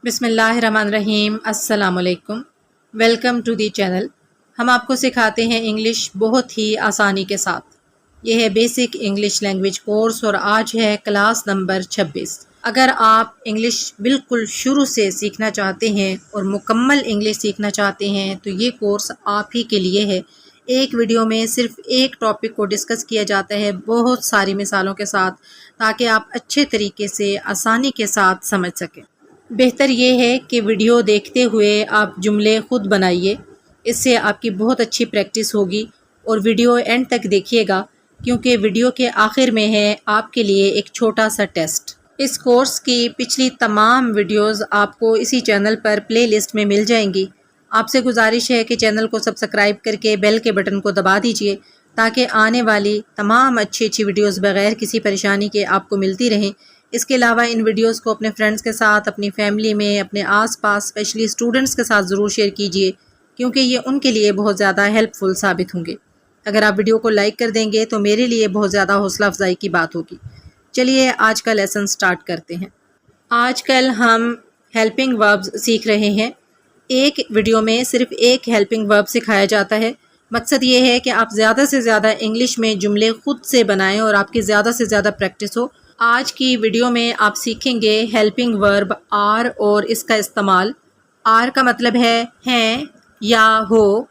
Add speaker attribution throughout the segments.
Speaker 1: بسم اللہ الرحمن الرحیم۔ السلام علیکم، ویلکم ٹو دی چینل۔ ہم آپ کو سکھاتے ہیں انگلش بہت ہی آسانی کے ساتھ۔ یہ ہے بیسک انگلش لینگویج کورس اور آج ہے کلاس نمبر 26۔ اگر آپ انگلش بالکل شروع سے سیکھنا چاہتے ہیں اور مکمل انگلش سیکھنا چاہتے ہیں تو یہ کورس آپ ہی کے لیے ہے۔ ایک ویڈیو میں صرف ایک ٹاپک کو ڈسکس کیا جاتا ہے بہت ساری مثالوں کے ساتھ، تاکہ آپ اچھے طریقے سے آسانی کے ساتھ سمجھ سکیں۔ بہتر یہ ہے کہ ویڈیو دیکھتے ہوئے آپ جملے خود بنائیے، اس سے آپ کی بہت اچھی پریکٹس ہوگی۔ اور ویڈیو اینڈ تک دیکھیے گا، کیونکہ ویڈیو کے آخر میں ہے آپ کے لیے ایک چھوٹا سا ٹیسٹ۔ اس کورس کی پچھلی تمام ویڈیوز آپ کو اسی چینل پر پلے لسٹ میں مل جائیں گی۔ آپ سے گزارش ہے کہ چینل کو سبسکرائب کر کے بیل کے بٹن کو دبا دیجئے، تاکہ آنے والی تمام اچھی ویڈیوز بغیر کسی پریشانی کے آپ کو ملتی رہیں۔ اس کے علاوہ ان ویڈیوز کو اپنے فرینڈز کے ساتھ، اپنی فیملی میں، اپنے آس پاس اسپیشلی اسٹوڈنٹس کے ساتھ ضرور شیئر کیجئے، کیونکہ یہ ان کے لیے بہت زیادہ ہیلپ فل ثابت ہوں گے۔ اگر آپ ویڈیو کو لائک کر دیں گے تو میرے لیے بہت زیادہ حوصلہ افزائی کی بات ہوگی۔ چلیے آج کا لیسن سٹارٹ کرتے ہیں۔ آج کل ہم ہیلپنگ وربز سیکھ رہے ہیں۔ ایک ویڈیو میں صرف ایک ہیلپنگ ورب سکھایا جاتا ہے۔ مقصد یہ ہے کہ آپ زیادہ سے زیادہ انگلش میں جملے خود سے بنائیں اور آپ کی زیادہ سے زیادہ پریکٹس ہو۔ آج کی ویڈیو میں آپ سیکھیں گے ہیلپنگ ورب آر اور اس کا استعمال۔ آر کا مطلب ہے ہیں یا ہو۔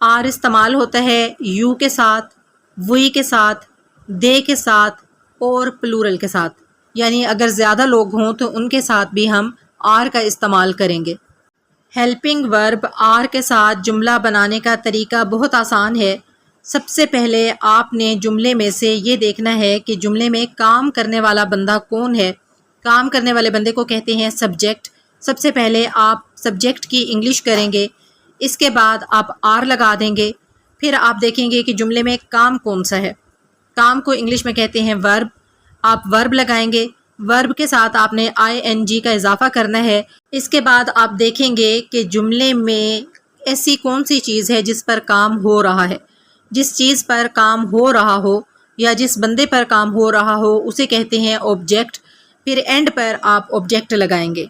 Speaker 1: آر استعمال ہوتا ہے یو کے ساتھ، وی کے ساتھ، دے کے ساتھ اور پلورل کے ساتھ، یعنی اگر زیادہ لوگ ہوں تو ان کے ساتھ بھی ہم آر کا استعمال کریں گے۔ ہیلپنگ ورب آر کے ساتھ جملہ بنانے کا طریقہ بہت آسان ہے۔ سب سے پہلے آپ نے جملے میں سے یہ دیکھنا ہے کہ جملے میں کام کرنے والا بندہ کون ہے۔ کام کرنے والے بندے کو کہتے ہیں سبجیکٹ۔ سب سے پہلے آپ سبجیکٹ کی انگلش کریں گے، اس کے بعد آپ آر لگا دیں گے، پھر آپ دیکھیں گے کہ جملے میں کام کون سا ہے۔ کام کو انگلش میں کہتے ہیں ورب۔ آپ ورب لگائیں گے، ورب کے ساتھ آپ نے آئی این جی کا اضافہ کرنا ہے۔ اس کے بعد آپ دیکھیں گے کہ جملے میں ایسی کون سی چیز ہے جس پر کام ہو رہا ہے۔ جس چیز پر کام ہو رہا ہو یا جس بندے پر کام ہو رہا ہو اسے کہتے ہیں آبجیکٹ۔ پھر اینڈ پر آپ آبجیکٹ لگائیں گے۔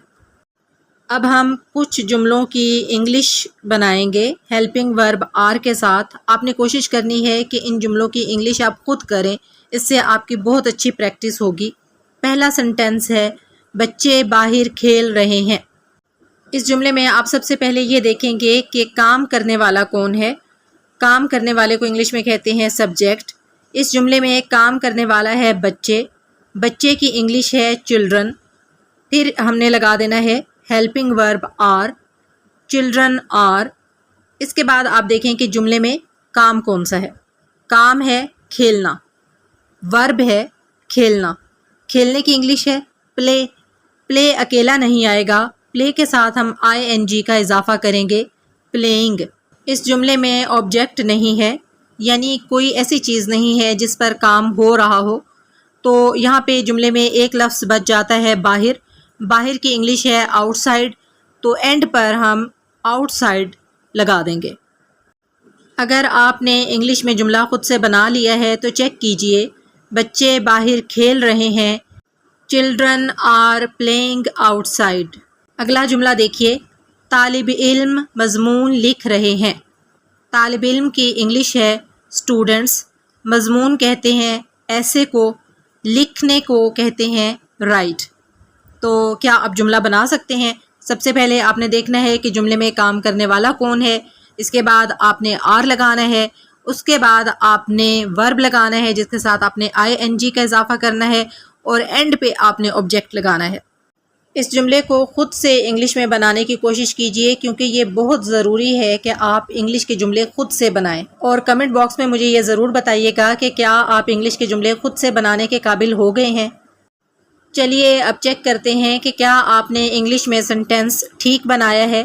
Speaker 1: اب ہم کچھ جملوں کی انگلش بنائیں گے ہیلپنگ ورب آر کے ساتھ۔ آپ نے کوشش کرنی ہے کہ ان جملوں کی انگلش آپ خود کریں، اس سے آپ کی بہت اچھی پریکٹس ہوگی۔ پہلا سنٹینس ہے بچے باہر کھیل رہے ہیں۔ اس جملے میں آپ سب سے پہلے یہ دیکھیں گے کہ کام کرنے والا کون ہے۔ کام کرنے والے کو انگلش میں کہتے ہیں سبجیکٹ۔ اس جملے میں کام کرنے والا ہے بچے۔ بچے کی انگلش ہے چلڈرن۔ پھر ہم نے لگا دینا ہے helping verb are, children are. اس کے بعد آپ دیکھیں کہ جملے میں کام کون سا ہے۔ کام ہے کھیلنا، ورب ہے کھیلنا۔ کھیلنے کی انگلش ہے پلے۔ پلے اکیلا نہیں آئے گا، پلے کے ساتھ ہم آئی این جی کا اضافہ کریں گے، پلینگ۔ اس جملے میں آبجیکٹ نہیں ہے، یعنی کوئی ایسی چیز نہیں ہے جس پر کام ہو رہا ہو، تو یہاں پہ جملے میں ایک لفظ بچ جاتا ہے باہر۔ باہر کی انگلش ہے آؤٹ سائڈ، تو اینڈ پر ہم آؤٹ سائڈ لگا دیں گے۔ اگر آپ نے انگلش میں جملہ خود سے بنا لیا ہے تو چیک کیجئے۔ بچے باہر کھیل رہے ہیں، children are playing outside. اگلا جملہ دیکھیے، طالب علم مضمون لکھ رہے ہیں۔ طالب علم کی انگلش ہے اسٹوڈنٹس۔ مضمون کہتے ہیں ایسے کو، لکھنے کو کہتے ہیں رائٹ۔ تو کیا آپ جملہ بنا سکتے ہیں؟ سب سے پہلے آپ نے دیکھنا ہے کہ جملے میں کام کرنے والا کون ہے، اس کے بعد آپ نے آر لگانا ہے، اس کے بعد آپ نے ورب لگانا ہے جس کے ساتھ آپ نے آئی این جی کا اضافہ کرنا ہے، اور اینڈ پہ آپ نے آبجیکٹ لگانا ہے۔ اس جملے کو خود سے انگلش میں بنانے کی کوشش کیجئے، کیونکہ یہ بہت ضروری ہے کہ آپ انگلش کے جملے خود سے بنائیں۔ اور کمنٹ باکس میں مجھے یہ ضرور بتائیے گا کہ کیا آپ انگلش کے جملے خود سے بنانے کے قابل ہو گئے ہیں۔ چلیے اب چیک کرتے ہیں کہ کیا آپ نے انگلش میں سنٹینس ٹھیک بنایا ہے۔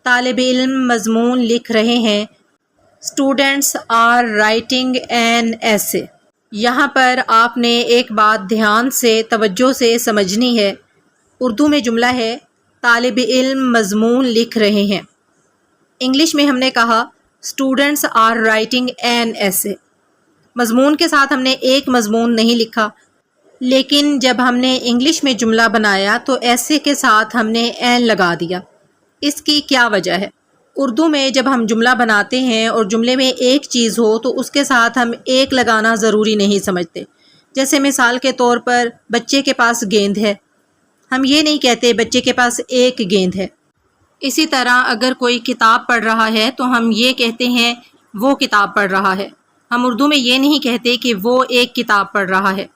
Speaker 1: طالب علم مضمون لکھ رہے ہیں، اسٹوڈنٹس آر رائٹنگ این ایسے۔ یہاں پر آپ نے ایک بات دھیان سے توجہ سے سمجھنی ہے۔ اردو میں جملہ ہے طالب علم مضمون لکھ رہے ہیں۔ انگلش میں ہم نے کہا اسٹوڈنٹس آر رائٹنگ این ایسے۔ مضمون کے ساتھ ہم نے ایک مضمون نہیں لکھا، بلکہ اسٹوڈنٹس آر رائٹنگ این ایسے۔ اسٹوڈنٹس آر رائٹنگ این ایسے۔ اسٹوڈنٹس آر رائٹنگ این ایسے۔ مضمون کے ساتھ ہم نے ایک مضمون نہیں لکھا، بلکہ لیکن جب ہم نے انگلش میں جملہ بنایا تو ایسے کے ساتھ ہم نے این لگا دیا۔ اس کی کیا وجہ ہے؟ اردو میں جب ہم جملہ بناتے ہیں اور جملے میں ایک چیز ہو تو اس کے ساتھ ہم ایک لگانا ضروری نہیں سمجھتے۔ جیسے مثال کے طور پر بچے کے پاس گیند ہے، ہم یہ نہیں کہتے بچے کے پاس ایک گیند ہے۔ اسی طرح اگر کوئی کتاب پڑھ رہا ہے تو ہم یہ کہتے ہیں وہ کتاب پڑھ رہا ہے، ہم اردو میں یہ نہیں کہتے کہ وہ ایک کتاب پڑھ رہا ہے۔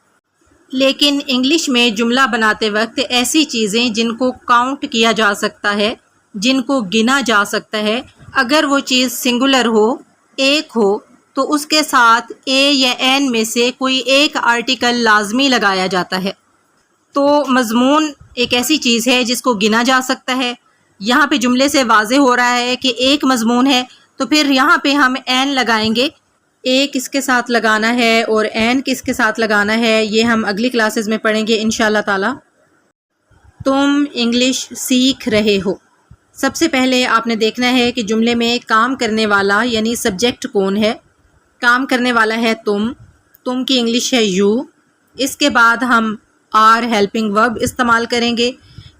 Speaker 1: لیکن انگلش میں جملہ بناتے وقت ایسی چیزیں جن کو کاؤنٹ کیا جا سکتا ہے، جن کو گنا جا سکتا ہے، اگر وہ چیز سنگولر ہو، ایک ہو، تو اس کے ساتھ اے یا این میں سے کوئی ایک آرٹیکل لازمی لگایا جاتا ہے۔ تو مضمون ایک ایسی چیز ہے جس کو گنا جا سکتا ہے۔ یہاں پہ جملے سے واضح ہو رہا ہے کہ ایک مضمون ہے، تو پھر یہاں پہ ہم این لگائیں گے۔ ایک کس کے ساتھ لگانا ہے اور این کس کے ساتھ لگانا ہے یہ ہم اگلی کلاسز میں پڑھیں گے انشاءاللہ تعالی۔ تم انگلش سیکھ رہے ہو۔ سب سے پہلے آپ نے دیکھنا ہے کہ جملے میں کام کرنے والا یعنی سبجیکٹ کون ہے۔ کام کرنے والا ہے تم کی انگلش ہے یو۔ اس کے بعد ہم آر ہیلپنگ ورب استعمال کریں گے۔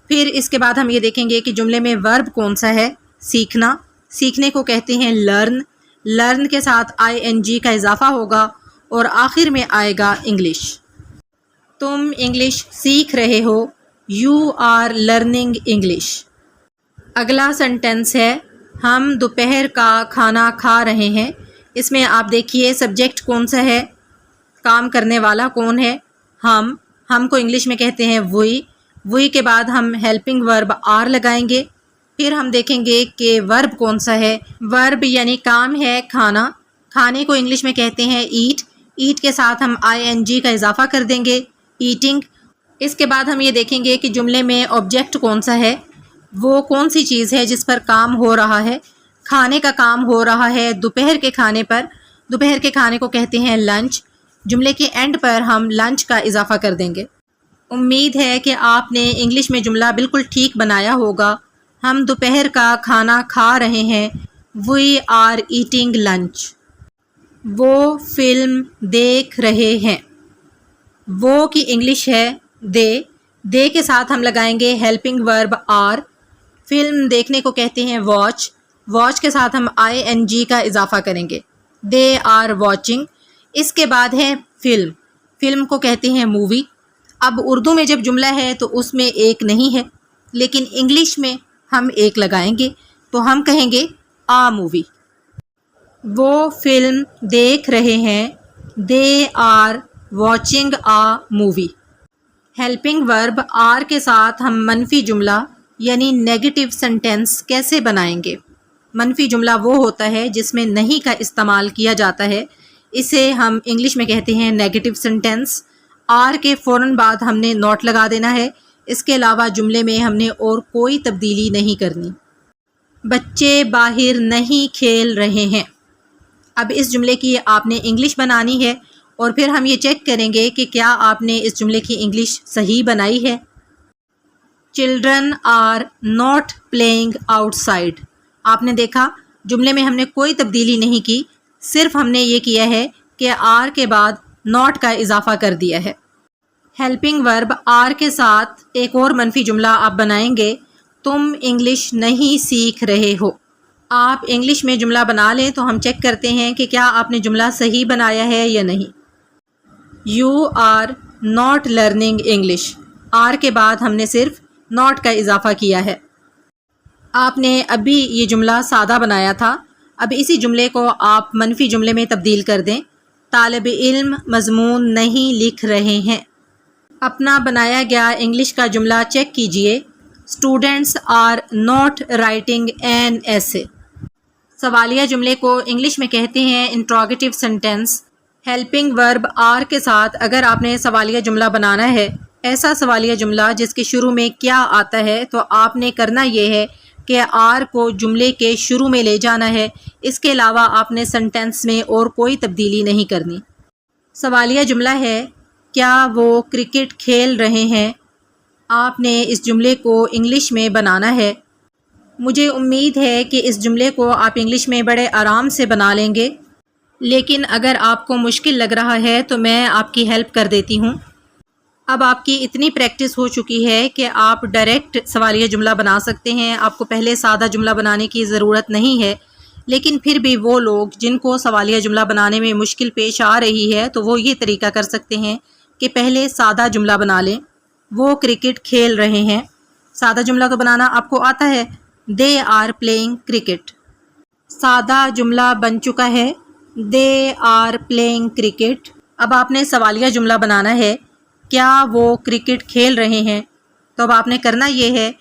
Speaker 1: پھر اس کے بعد ہم یہ دیکھیں گے کہ جملے میں ورب کون سا ہے، سیکھنا۔ سیکھنے کو کہتے ہیں لرن کے ساتھ آئی این جی کا اضافہ ہوگا اور آخر میں آئے گا انگلش۔ تم انگلش سیکھ رہے ہو، یو آر لرننگ انگلش۔ اگلا سنٹنس ہے ہم دوپہر کا کھانا کھا رہے ہیں۔ اس میں آپ دیکھیے سبجیکٹ کون سا ہے، کام کرنے والا کون ہے، ہم کو انگلش میں کہتے ہیں وہی کے بعد ہم ہیلپنگ ورب آر لگائیں گے۔ پھر ہم دیکھیں گے کہ ورب کون سا ہے، ورب یعنی کام ہے کھانا، کھانے کو انگلش میں کہتے ہیں ایٹ کے ساتھ ہم آئی این جی کا اضافہ کر دیں گے، ایٹنگ۔ اس کے بعد ہم یہ دیکھیں گے کہ جملے میں آبجیکٹ کون سا ہے، وہ کون سی چیز ہے جس پر کام ہو رہا ہے۔ کھانے کا کام ہو رہا ہے دوپہر کے کھانے پر، دوپہر کے کھانے کو کہتے ہیں لنچ۔ جملے کے اینڈ پر ہم لنچ کا اضافہ کر دیں گے۔ امید ہے کہ آپ نے انگلش میں جملہ بالکل ٹھیک بنایا ہوگا۔ ہم دوپہر کا کھانا کھا رہے ہیں، وی آر ایٹنگ لنچ۔ وہ فلم دیکھ رہے ہیں، وہ کی انگلش ہے دے کے ساتھ ہم لگائیں گے ہیلپنگ ورب آر۔ فلم دیکھنے کو کہتے ہیں واچ کے ساتھ ہم آئی این جی کا اضافہ کریں گے، دے آر واچنگ۔ اس کے بعد ہے فلم کو کہتے ہیں مووی۔ اب اردو میں جب جملہ ہے تو اس میں ایک نہیں ہے، لیکن انگلش میں ہم ایک لگائیں گے تو ہم کہیں گے آ مووی۔ وہ فلم دیکھ رہے ہیں، they are watching a movie. Helping verb are کے ساتھ ہم منفی جملہ یعنی نیگیٹو سنٹینس کیسے بنائیں گے؟ منفی جملہ وہ ہوتا ہے جس میں نہیں کا استعمال کیا جاتا ہے، اسے ہم انگلش میں کہتے ہیں نیگیٹو سنٹینس۔ آر کے فوراً بعد ہم نے ناٹ لگا دینا ہے، اس کے علاوہ جملے میں ہم نے اور کوئی تبدیلی نہیں کرنی۔ بچے باہر نہیں کھیل رہے ہیں۔ اب اس جملے کی آپ نے انگلش بنانی ہے اور پھر ہم یہ چیک کریں گے کہ کیا آپ نے اس جملے کی انگلش صحیح بنائی ہے۔ Children are not playing outside. آپ نے دیکھا جملے میں ہم نے کوئی تبدیلی نہیں کی، صرف ہم نے یہ کیا ہے کہ آر کے بعد ناٹ کا اضافہ کر دیا ہے۔ ہیلپنگ ورب آر کے ساتھ ایک اور منفی جملہ آپ بنائیں گے، تم انگلش نہیں سیکھ رہے ہو۔ آپ انگلش میں جملہ بنا لیں تو ہم چیک کرتے ہیں کہ کیا آپ نے جملہ صحیح بنایا ہے یا نہیں۔ You are not learning English, are کے بعد ہم نے صرف ناٹ کا اضافہ کیا ہے۔ آپ نے ابھی یہ جملہ سادہ بنایا تھا، اب اسی جملے کو آپ منفی جملے میں تبدیل کر دیں، طالب علم مضمون نہیں لکھ رہے ہیں۔ اپنا بنایا گیا انگلش کا جملہ چیک کیجئے، students are not writing an essay. سوالیہ جملے کو انگلش میں کہتے ہیں interrogative sentence. Helping verb are کے ساتھ اگر آپ نے سوالیہ جملہ بنانا ہے، ایسا سوالیہ جملہ جس کے شروع میں کیا آتا ہے، تو آپ نے کرنا یہ ہے کہ آر کو جملے کے شروع میں لے جانا ہے، اس کے علاوہ آپ نے سینٹینس میں اور کوئی تبدیلی نہیں کرنی۔ سوالیہ جملہ ہے کیا وہ کرکٹ کھیل رہے ہیں؟ آپ نے اس جملے کو انگلش میں بنانا ہے۔ مجھے امید ہے کہ اس جملے کو آپ انگلش میں بڑے آرام سے بنا لیں گے، لیکن اگر آپ کو مشکل لگ رہا ہے تو میں آپ کی ہیلپ کر دیتی ہوں۔ اب آپ کی اتنی پریکٹس ہو چکی ہے کہ آپ ڈائریکٹ سوالیہ جملہ بنا سکتے ہیں، آپ کو پہلے سادہ جملہ بنانے کی ضرورت نہیں ہے۔ لیکن پھر بھی وہ لوگ جن کو سوالیہ جملہ بنانے میں مشکل پیش آ رہی ہے تو وہ یہ طریقہ کر سکتے ہیں کہ پہلے سادہ جملہ بنا لیں۔ وہ کرکٹ کھیل رہے ہیں، سادہ جملہ تو بنانا آپ کو آتا ہے، دے آر پلینگ کرکٹ۔ سادہ جملہ بن چکا ہے، دے آر پلینگ کرکٹ۔ اب آپ نے سوالیہ جملہ بنانا ہے، کیا وہ کرکٹ کھیل رہے ہیں؟ تو اب آپ نے کرنا یہ ہے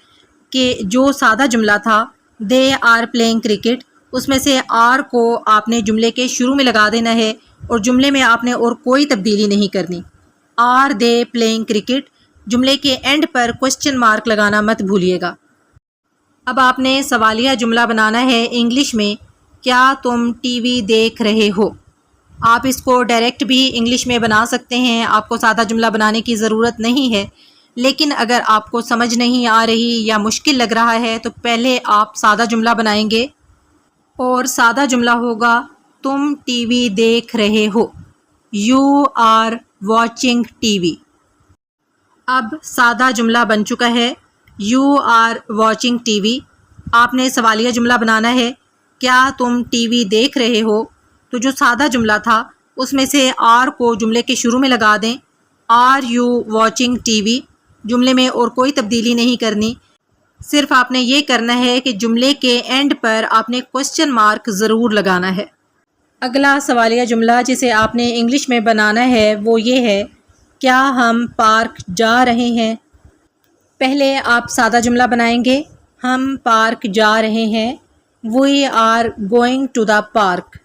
Speaker 1: کہ جو سادہ جملہ تھا دے آر پلینگ کرکٹ، اس میں سے آر کو آپ نے جملے کے شروع میں لگا دینا ہے اور جملے میں آپ نے اور کوئی تبدیلی نہیں کرنی۔ آر دے پلینگ کرکٹ، جملے کے اینڈ پر کوسچن مارک لگانا مت بھولیے گا۔ اب آپ نے سوالیہ جملہ بنانا ہے انگلش میں، کیا تم ٹی وی دیکھ رہے ہو؟ آپ اس کو ڈائریکٹ بھی انگلش میں بنا سکتے ہیں، آپ کو سادہ جملہ بنانے کی ضرورت نہیں ہے۔ لیکن اگر آپ کو سمجھ نہیں آ رہی یا مشکل لگ رہا ہے تو پہلے آپ سادہ جملہ بنائیں گے، اور سادہ جملہ ہوگا تم ٹی وی دیکھ رہے ہو، you are watching T V. اب سادہ جملہ بن چکا ہے، you are watching T V. آپ نے سوالیہ جملہ بنانا ہے، کیا تم ٹی وی دیکھ رہے ہو؟ تو جو سادہ جملہ تھا اس میں سے آر کو جملے کے شروع میں لگا دیں، are you watching T V, جملے میں اور کوئی تبدیلی نہیں کرنی، صرف آپ نے یہ کرنا ہے کہ جملے کے اینڈ پر آپ نے کوسچن مارک ضرور لگانا ہے۔ اگلا سوالیہ جملہ جسے آپ نے انگلش میں بنانا ہے وہ یہ ہے، کیا ہم پارک جا رہے ہیں؟ پہلے آپ سادہ جملہ بنائیں گے، ہم پارک جا رہے ہیں، we are going to the park.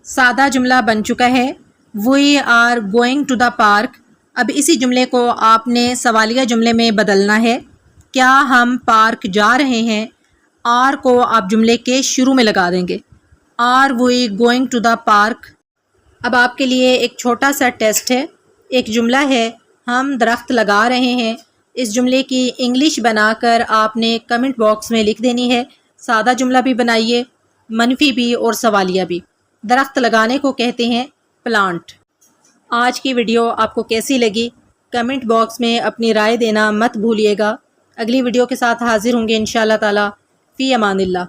Speaker 1: سادہ جملہ بن چکا ہے، we are going to the park. اب اسی جملے کو آپ نے سوالیہ جملے میں بدلنا ہے، کیا ہم پارک جا رہے ہیں، آر کو آپ جملے کے شروع میں لگا دیں گے، are we going to the park. اب آپ کے لیے ایک چھوٹا سا ٹیسٹ ہے، ایک جملہ ہے، ہم درخت لگا رہے ہیں۔ اس جملے کی انگلش بنا کر آپ نے کمنٹ باکس میں لکھ دینی ہے، سادہ جملہ بھی بنائیے، منفی بھی اور سوالیہ بھی۔ درخت لگانے کو کہتے ہیں پلانٹ۔ آج کی ویڈیو آپ کو کیسی لگی؟ کمنٹ باکس میں اپنی رائے دینا مت بھولیے گا۔ اگلی ویڈیو کے ساتھ حاضر ہوں گے انشاءاللہ تعالی۔ فی امان اللہ۔